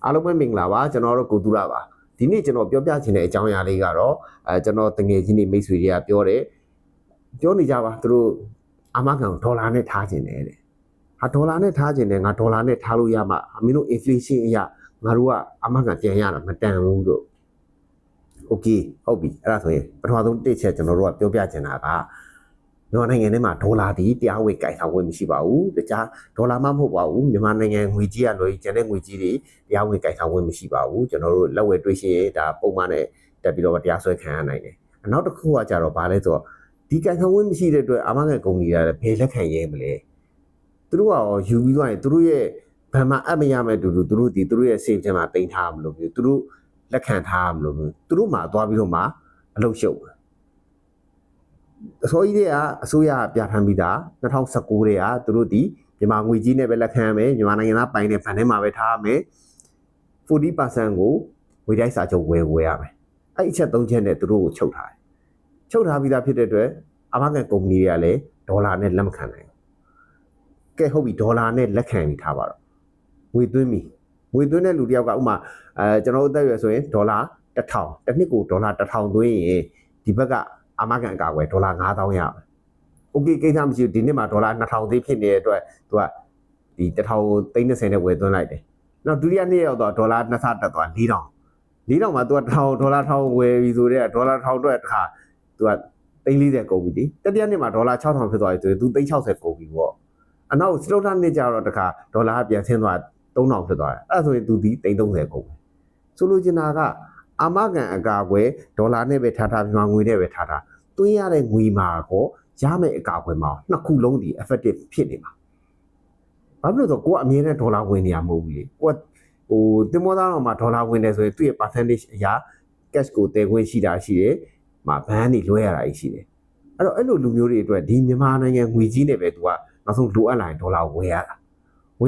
အားလုံးပဲမင်္ဂလာပါကျွန်တော်တို့ကိုတူရပါဒီနေ့ကျွန်တော်ပြောပြချင်တဲ့အကြောင်းအရာလေးကတော့ကျွန်တော်တငယ်ချင်းတွေမိတ်ဆွေတွေကပြောနေကြပါသူတို့အာမခံဒေါ်လာနဲ့ထားခြင်းတယ်ဟာဒေါ်လာနဲ့ထားခြင်းတယ်ငါဒေါ်လာနဲ့ထားလို့ရမှာမင်းတို့ inflation အရာငါတို့ကအာမခံပြန်ရတာမတန်ဘူးတို့ okay ဟုတ်ပြီအဲ့ဒါဆိုရင်ပထမဆုံးတစ်ချက်ကျွန်တော်တို့ကပြောပြချင်တာကမြန်မာနိုင်ငံထဲမှာဒေါ်လာဒီတရားဝင်ကြိုင်ဆောင်ဝင်မရှိပါဘူးတခြားဒေါ်လာမှမဟုတ်ပါဘူးမြန်မာနိုင်ငံငွေကြေးကလွယ်ကျန်တဲ့ငွေကြေးတွေတရားဝင်ကြိုင်ဆောင်ဝင်မရှိပါဘူးကျွန်တော်တို့လက်ဝယ်တွေ့ရှိရင်ဒါပုံမှန်နဲ့တက်ပြီးတော့တရားစွဲခံရနိုင်တယ်နောက်တစ်ခုကကြတော့ဗာလဲဆိုတော့ဒီကြိုင်ဆောင်ဝင်မရှိတဲ့အတွက်အာမခံကုမ္ပဏီတွေကဘယ်လက်ခံရဲမလဲသူတို့ကရောယူပြီးသွားရင်သူတို့ရဲ့ဘဏ်မှာအပ်မရမဲ့တူတူသူတို့ရဲ့ save ထဲမှာတင်ထားမလို့မျိုးသူတို့လက်ခံထားမလို့မျိုးသူတို့မှာသွားပြီးတော့မှအလုပ်ရှုပ်အစိုးရကအစိုးရပြဋ္ဌာန်းပြီးသား2019တည်းကသူတို့ဒီမြန်မာငွေကြီးနဲ့ပဲလက်ခံရမယ်မြန်မာနိုင်ငံသားပိုင်တဲ့ဘဏ်ထဲမှာပဲထားရမယ် 40% ကိုငွေတိုက်စာချုပ်ဝယ်ရမယ်အဲ့အချက်3ချက်နဲ့သူတို့ကိုချုပ်ထားပြီးသားဖြစ်တဲ့အတွက်အာမခံကုမ္ပဏီတွေကလည်းဒေါ်လာနဲ့လက်မခံနိုင်ဘူးကဲဟုတ်ပြီဒေါ်လာနဲ့လက်ခံပြီးထားပါတော့ငွေသွင်းတဲ့လူတယောက်ကဥမာကျွန်တော်တို့အသက်အရွယ်ဆိုရင်ဒေါ်လာ1000တစ်နှစ်ကိုဒေါ်လာ1000သွင်းရင်ဒီဘက်ကအာမခံအကာအကွယ်ဒေါ်လာ9000ရမယ်။ Okay ကိစ္စမရှိဘူးဒီနှစ်မှာဒေါ်လာ2000သေးဖြစ်နေတဲ့အတွက်သူကဒီ1030နဲ့ဝယ်သွင်းလိုက်တယ်။နောက်ဒုတိယနှစ်ရောက်တော့ဒေါ်လာနှစ်ဆတက်သွား4000မှာသူကဒေါ်လာ1000ဝယ်ပြီဆိုတော့ဒေါ်လာ1000အတွက်တစ်ခါသူက340ကုန်ပြီလေ။တတိယနှစ်မှာဒေါ်လာ6000ဖြစ်သွားပြီဆိုရင်သူ360ကုန်ပြီပေါ့။အနောက်စတုထနှစ်ကျတော့တစ်ခါဒေါ်လာပြန်ဆင်းသွား3000ဖြစ်သွားတယ်။အဲ့ဒါဆိုရင်သူဒီ330ကုန်ပြီ။ဆိုလိုချင်တာကအာမခံအကာအကွယ်ဒေါ်လာနဲ့ပဲထားမြန်မာငွေနဲ့ပဲထားသွင်းရတဲ့ငွေမှာကိုရမယ့်အကာအကွယ်မှာနှစ်ခုလုံးဒီ effective ဖြစ်နေမှာဘာဖြစ်လို့ဆိုကိုကအမြဲတမ်းဒေါ်လာဝင်နေရမဟုတ်ဘူးလေကိုကတင်မောသားတော်မှာဒေါ်လာဝင်တယ်ဆိုရင်သူ့ရဲ့ percentage အရာ cash ကိုတည်ခွင့်ရှိတာရှိတယ်မှာဘန်းနေလွှဲရတာရှိတယ်အဲ့တော့အဲ့လိုလူမျိုးတွေအတွက်ဒီမြန်မာနိုင်ငံငွေကြီးနဲ့ပဲသူကနောက်ဆုံးလိုအပ်လာရင်ဒေါ်လာဝယ်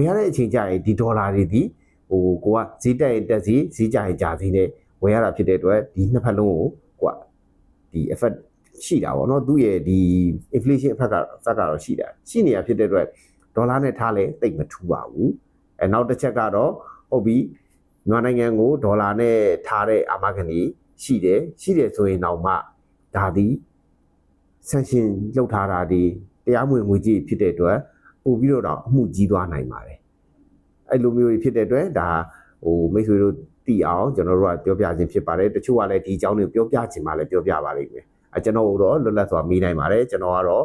ရတဲ့အချိန်ကျရင်ဒီဒေါ်လာတွေဒီကိုကဈေးတက်ရင်တက်ဈေးကျရင်ကျဈေးနဲ့ဝယ်ရတာဖြစ်တဲ့အတွက်ဒီနှစ်ဖက်လုံးကိုကဒီ effect ရှိတာပေါ့နော်သူ့ရဲ့ဒီ inflation effect ကတော့ရှိနေရဖြစ်တဲ့အတွက်ဒေါ်လာနဲ့ထားလဲတိတ်မထူပါဘူးနောက်တစ်ချက်ကတော့ဟုတ်ပြီမြန်မာနိုင်ငံကိုဒေါ်လာနဲ့ထားတဲ့အာမခံကြီးရှိတယ်ဆိုရင်တော့မှဒါဒီ sanction လောက်ထားတာဒီတရားမဝင်ငွေကြေးဖြစ်တဲ့အတွက်ပို့ပြီးတော့အမှုကြီးသွားနိုင်ပါတယ်အဲ့လိုမျိုးဖြစ်တဲ့အတွက်ဒါမိတ်ဆွေတို့သိအောင်ကျွန်တော်တို့ကပြောပြခြင်းဖြစ်ပါတယ်တချို့ကလည်းဒီအကြောင်းတွေပြောပြခြင်းမှလည်းပြောပြပါလိမ့်မယ်ကျွန်တော်တို့လွတ်လပ်စွာမေးနိုင်ပါတယ်ကျွန်တော်ကတော့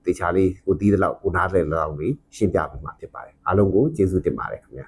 တေချာလေးကိုတီးတဲ့လောက်ကိုနားလည်လောက်လေးရှင်းပြပေးမှာဖြစ်ပါတယ်အားလုံးကိုကျေးဇူးတင်ပါတယ်ခင်ဗျာ